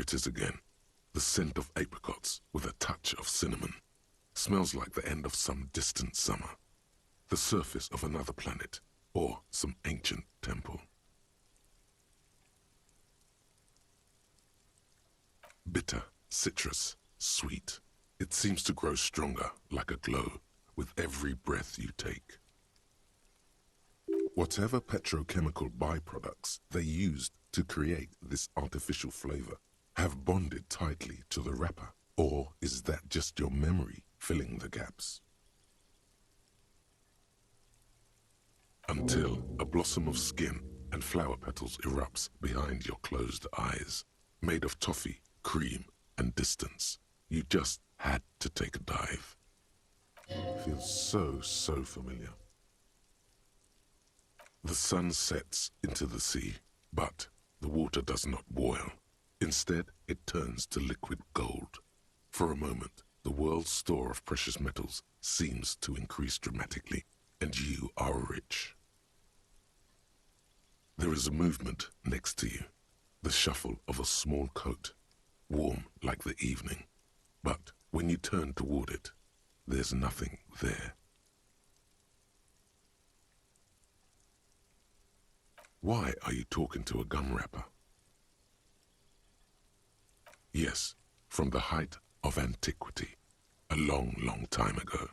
it is again. The scent of apricots with a touch of cinnamon. Smells like the end of some distant summer. The surface of another planet, or some ancient temple. Bitter, citrus, sweet. It seems to grow stronger, like a glow, with every breath you take. Whatever petrochemical byproducts they used to create this artificial flavor have bonded tightly to the wrapper, or is that just your memory filling the gaps? Until a blossom of skin and flower petals erupts behind your closed eyes, made of toffee, cream, and distance. You just had to take a dive. Feels so familiar. The sun sets into the sea, but the water does not boil. Instead, it turns to liquid gold. For a moment, the world's store of precious metals seems to increase dramatically, and you are rich. There is a movement next to you, the shuffle of a small coat, warm like the evening. But when you turn toward it, there's nothing there. Why are you talking to a gum wrapper? Yes, from the height of antiquity, a long time ago,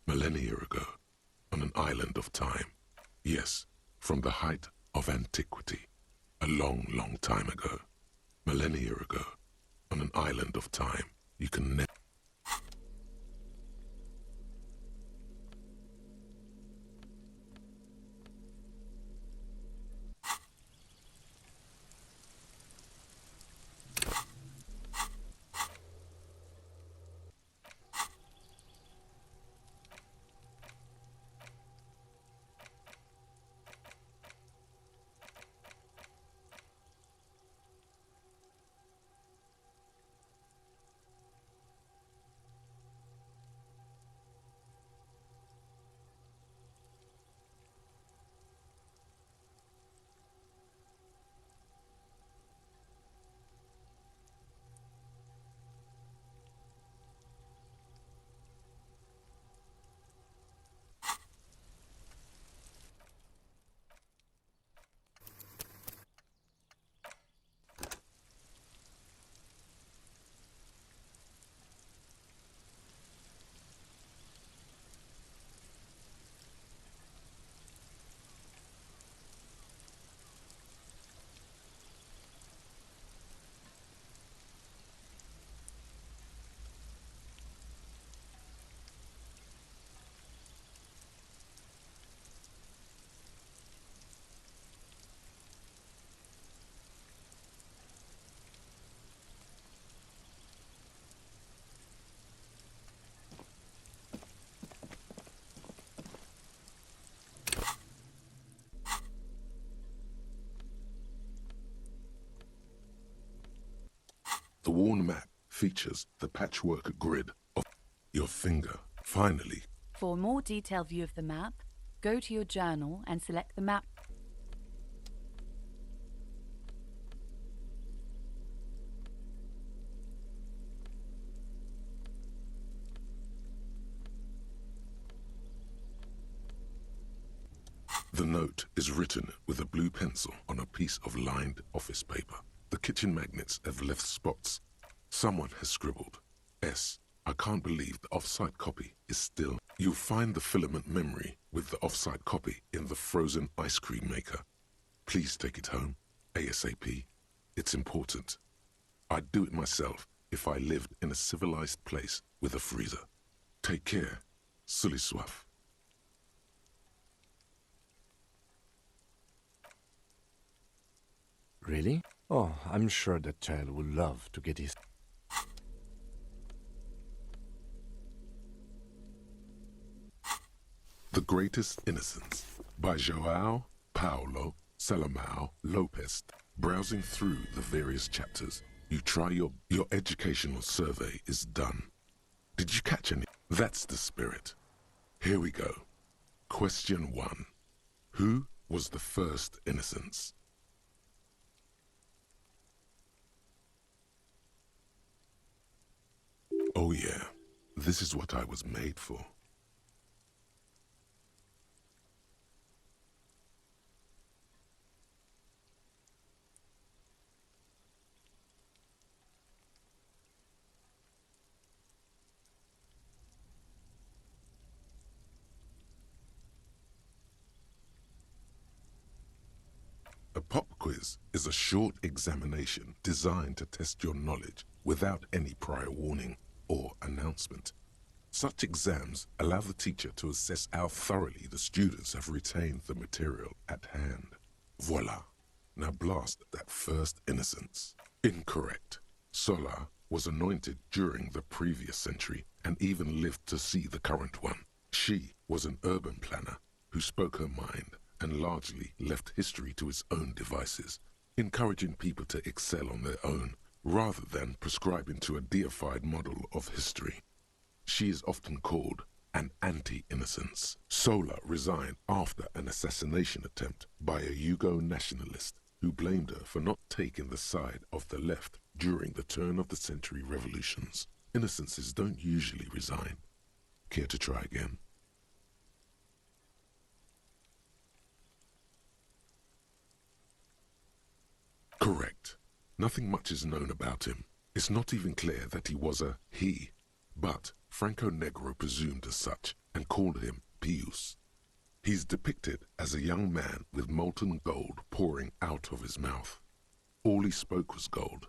millennia ago, on an island of time. Yes, from the height of antiquity, a long time ago, millennia ago, on an island of time. You can never... The worn map features the patchwork grid of your finger. Finally, for a more detailed view of the map, go to your journal and select the map. The note is written with a blue pencil on a piece of lined office paper. The kitchen magnets have left spots. Someone has scribbled, S. I can't believe the off-site copy is still... You'll find the filament memory with the off-site copy in the frozen ice cream maker. Please take it home, ASAP. It's important. I'd do it myself if I lived in a civilized place with a freezer. Take care, Suliswaf. Really? Oh, I'm sure that child would love to get his... The Greatest Innocence by João Paulo Salomão Lopes. Browsing through the various chapters, you try your educational survey is done. Did you catch any? That's the spirit. Here we go. Question 1. Who was the first innocence? yeah, this is what I was made for. A pop quiz is a short examination designed to test your knowledge without any prior warning or announcement. Such exams allow the teacher to assess how thoroughly the students have retained the material at hand. Voila! Now blast that first innocence. Incorrect. Sola was anointed during the previous century and even lived to see the current one. She was an urban planner who spoke her mind and largely left history to its own devices, encouraging people to excel on their own rather than prescribing to a deified model of history. She is often called an anti-innocence. Sola resigned after an assassination attempt by a Yugo nationalist who blamed her for not taking the side of the left during the turn-of-the-century revolutions. Innocences don't usually resign. Care to try again? Correct. Nothing much is known about him. It's not even clear that he was a he, but Franco Negro presumed as such and called him Pius. He's depicted as a young man with molten gold pouring out of his mouth. All he spoke was gold.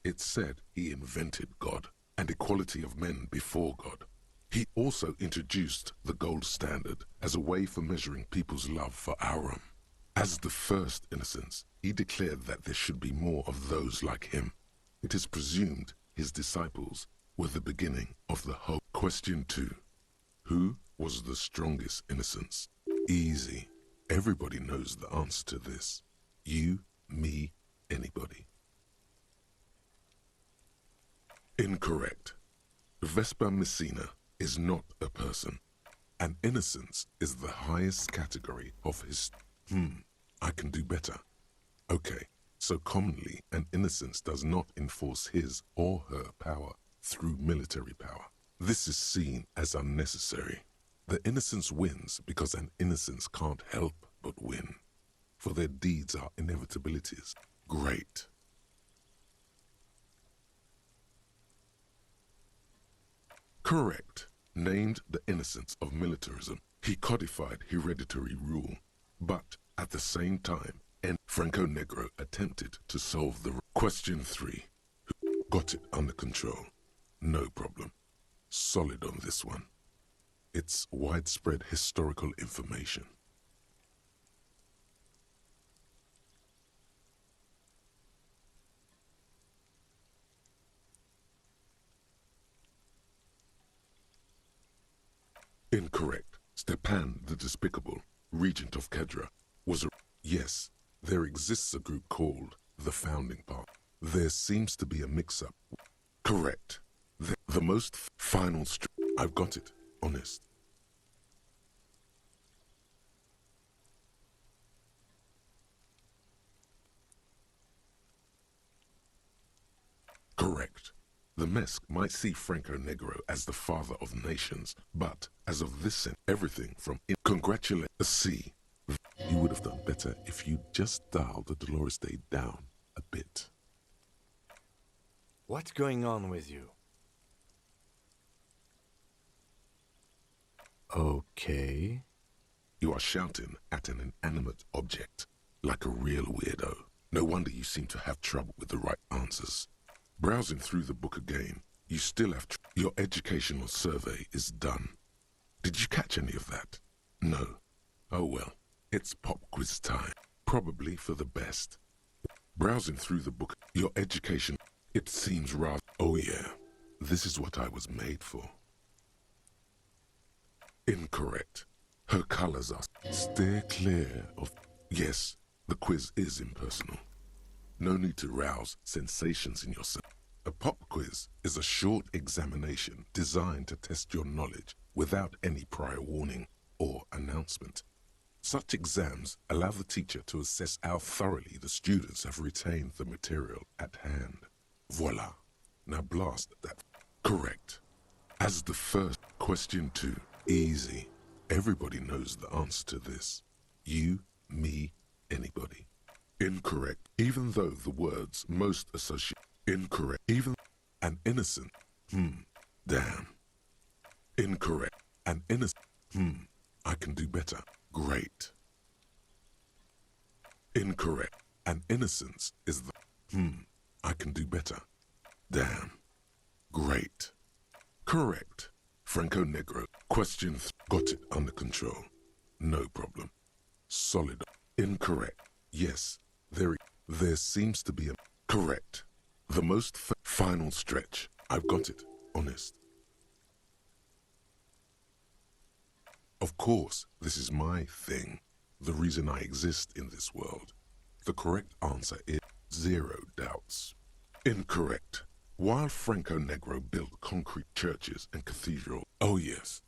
It's said he invented God and equality of men before God. He also introduced the gold standard as a way for measuring people's love for Aurum. As the first innocence, he declared that there should be more of those like him. It is presumed his disciples were the beginning of the whole. Question 2. Who was the strongest innocence? Easy. Everybody knows the answer to this. You, me, anybody. Incorrect. Vespa Messina is not a person. An innocence is the highest category of his... I can do better. Okay, so commonly an innocence does not enforce his or her power through military power. This is seen as unnecessary. The innocence wins because an innocence can't help but win, for their deeds are inevitabilities. Great. Correct. Named the innocence of militarism. He codified hereditary rule, but at the same time, Franco Negro attempted to solve the... Question 3. Who got it under control? No problem. Solid on this one. It's widespread historical information. Incorrect. Stepan the Despicable, regent of Kedra, was a... Yes, there exists a group called the Founding Party. There seems to be a mix-up. Correct. The most final... I've got it. Honest. Correct. The Mesk might see Franco Negro as the father of nations, but as of this everything from... Congratulate the C. You would have done better if you just dialed the Dolores Day down a bit. What's going on with you? Okay. You are shouting at an inanimate object, like a real weirdo. No wonder you seem to have trouble with the right answers. Browsing through the book again, you still have... Your educational survey is done. Did you catch any of that? No. Oh well, it's pop quiz time. Probably for the best. Browsing through the book, your education... It seems rather... Oh yeah, this is what I was made for. Incorrect. Her colors are... Steer clear of... Yes, the quiz is impersonal. No need to rouse sensations in yourself. A pop quiz is a short examination designed to test your knowledge without any prior warning or announcement. Such exams allow the teacher to assess how thoroughly the students have retained the material at hand. Voila. Now blast that. Correct. As the first, question 2. Easy. Everybody knows the answer to this. You, me, anybody. Incorrect. Even though the words most associate. Incorrect. Even an innocent. Damn. Incorrect. An innocent. I can do better. Great. Incorrect. An innocence is the. I can do better. Damn. Great. Correct. Franco Negro. Question 3. Got it under control. No problem. Solid. Incorrect. Yes. There seems to be a. Correct. The most final stretch. I've got it. Honest. Of course, this is my thing. The reason I exist in this world. The correct answer is 0 doubts. Incorrect. While Franco Negro built concrete churches and cathedrals. Oh yes.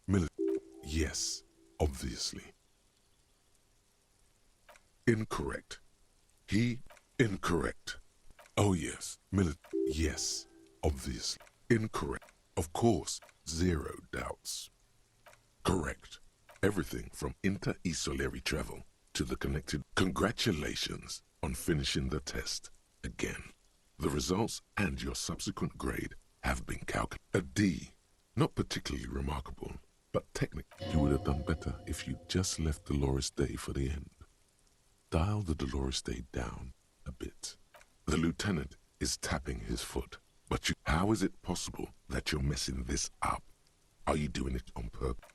Yes. Obviously. Incorrect. Incorrect. Oh yes. Yes. Obviously. Incorrect. Of course. 0 doubts. Correct. Everything from inter-esolary travel to the connected. Congratulations on finishing the test. Again, the results and your subsequent grade have been calculated. A D. Not particularly remarkable, but technically you would have done better if you just left Dolores Day for the end. Dial the Dolores Day down a bit. The lieutenant is tapping his foot, but how is it possible that you're messing this up? Are you doing it on purpose?